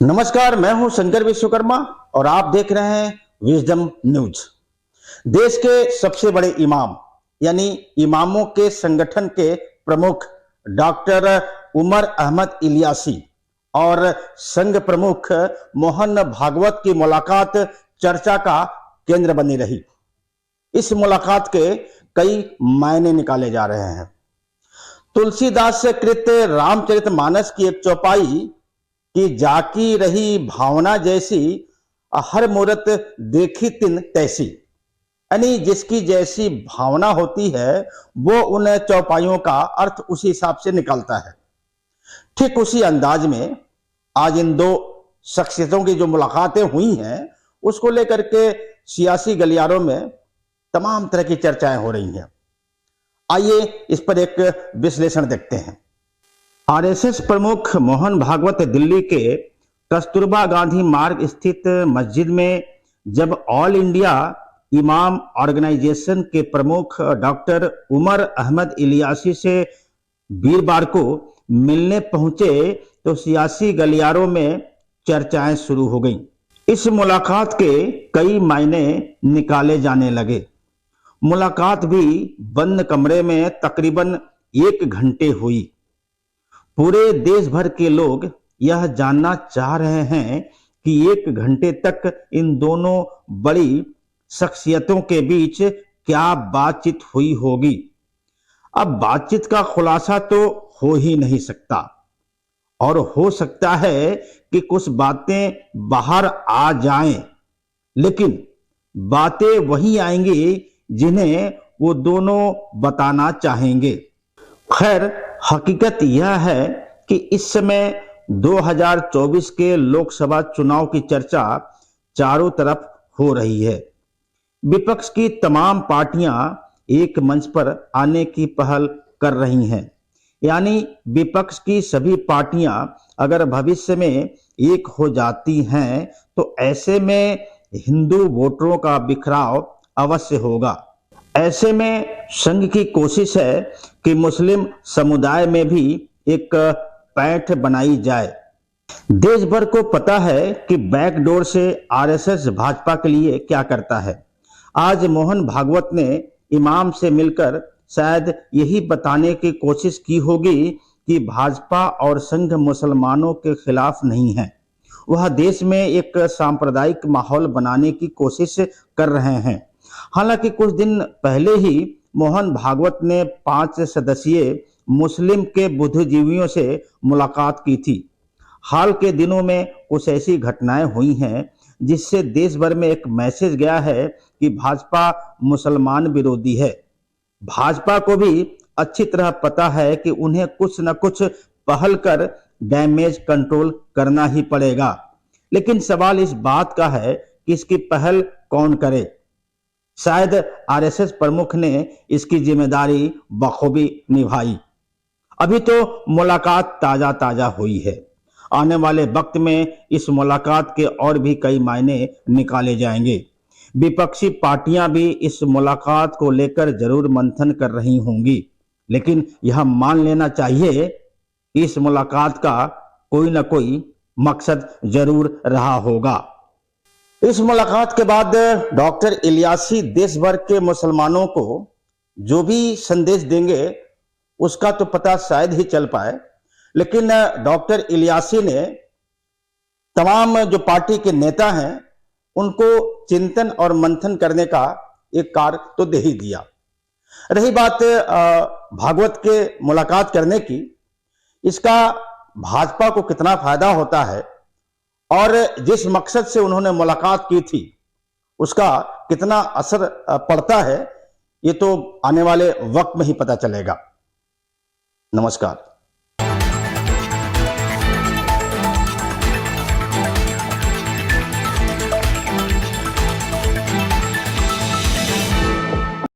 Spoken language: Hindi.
नमस्कार, मैं हूं शंकर विश्वकर्मा और आप देख रहे हैं विजडम न्यूज। देश के सबसे बड़े इमाम यानी इमामों के संगठन के प्रमुख डॉक्टर उमर अहमद इलियासी और संघ प्रमुख मोहन भागवत की मुलाकात चर्चा का केंद्र बनी रही। इस मुलाकात के कई मायने निकाले जा रहे हैं। तुलसीदास से कृत रामचरितमानस की एक चौपाई कि जाकी रही भावना जैसी, हर मूरत देखी तिन तैसी, यानी जिसकी जैसी भावना होती है वो उन चौपाइयों का अर्थ उसी हिसाब से निकलता है। ठीक उसी अंदाज में आज इन दो शख्सियतों की जो मुलाकातें हुई हैं उसको लेकर के सियासी गलियारों में तमाम तरह की चर्चाएं हो रही हैं। आइए इस पर एक विश्लेषण देखते हैं। आरएसएस प्रमुख मोहन भागवत दिल्ली के कस्तूरबा गांधी मार्ग स्थित मस्जिद में जब ऑल इंडिया इमाम ऑर्गेनाइजेशन के प्रमुख डॉक्टर उमर अहमद इलियासी से वीरवार को मिलने पहुंचे तो सियासी गलियारों में चर्चाएं शुरू हो गईं। इस मुलाकात के कई मायने निकाले जाने लगे। मुलाकात भी बंद कमरे में तकरीबन 1 घंटे हुई। पूरे देश भर के लोग यह जानना चाह रहे हैं कि 1 घंटे तक इन दोनों बड़ी शख्सियतों के बीच क्या बातचीत हुई होगी। अब बातचीत का खुलासा तो हो ही नहीं सकता और हो सकता है कि कुछ बातें बाहर आ जाएं, लेकिन बातें वही आएंगी जिन्हें वो दोनों बताना चाहेंगे। खैर, हकीकत यह है कि इस समय 2024 के लोकसभा चुनाव की चर्चा चारों तरफ हो रही है। विपक्ष की तमाम पार्टियां एक मंच पर आने की पहल कर रही हैं। यानी विपक्ष की सभी पार्टियां अगर भविष्य में एक हो जाती हैं तो ऐसे में हिंदू वोटरों का बिखराव अवश्य होगा। ऐसे में संघ की कोशिश है कि मुस्लिम समुदाय में भी एक पैठ बनाई जाए। देश भर को पता है कि बैकडोर से आरएसएस भाजपा के लिए क्या करता है। आज मोहन भागवत ने इमाम से मिलकर शायद यही बताने की कोशिश की होगी कि भाजपा और संघ मुसलमानों के खिलाफ नहीं है। वह देश में एक सांप्रदायिक माहौल बनाने की कोशिश कर रहे हैं। हालांकि कुछ दिन पहले ही मोहन भागवत ने 5 सदस्यीय मुस्लिम के बुद्धिजीवियों से मुलाकात की थी। हाल के दिनों में कुछ ऐसी घटनाएं हुई हैं जिससे देश भर में एक मैसेज गया है कि भाजपा मुसलमान विरोधी है। भाजपा को भी अच्छी तरह पता है कि उन्हें कुछ न कुछ पहल कर डैमेज कंट्रोल करना ही पड़ेगा, लेकिन सवाल इस बात का है कि इसकी पहल कौन करे। शायद आरएसएस प्रमुख ने इसकी जिम्मेदारी बखूबी निभाई। अभी तो मुलाकात ताजा हुई है। आने वाले वक्त में इस मुलाकात के और भी कई मायने निकाले जाएंगे। विपक्षी पार्टियां भी इस मुलाकात को लेकर जरूर मंथन कर रही होंगी, लेकिन यह मान लेना चाहिए कि इस मुलाकात का कोई ना कोई मकसद जरूर रहा होगा। इस मुलाकात के बाद डॉक्टर इलियासी देश भर के मुसलमानों को जो भी संदेश देंगे उसका तो पता शायद ही चल पाए, लेकिन डॉक्टर इलियासी ने तमाम जो पार्टी के नेता हैं उनको चिंतन और मंथन करने का एक कार्य तो दे ही दिया। रही बात भागवत के मुलाकात करने की, इसका भाजपा को कितना फायदा होता है और जिस मकसद से उन्होंने मुलाकात की थी उसका कितना असर पड़ता है, ये तो आने वाले वक्त में ही पता चलेगा। नमस्कार।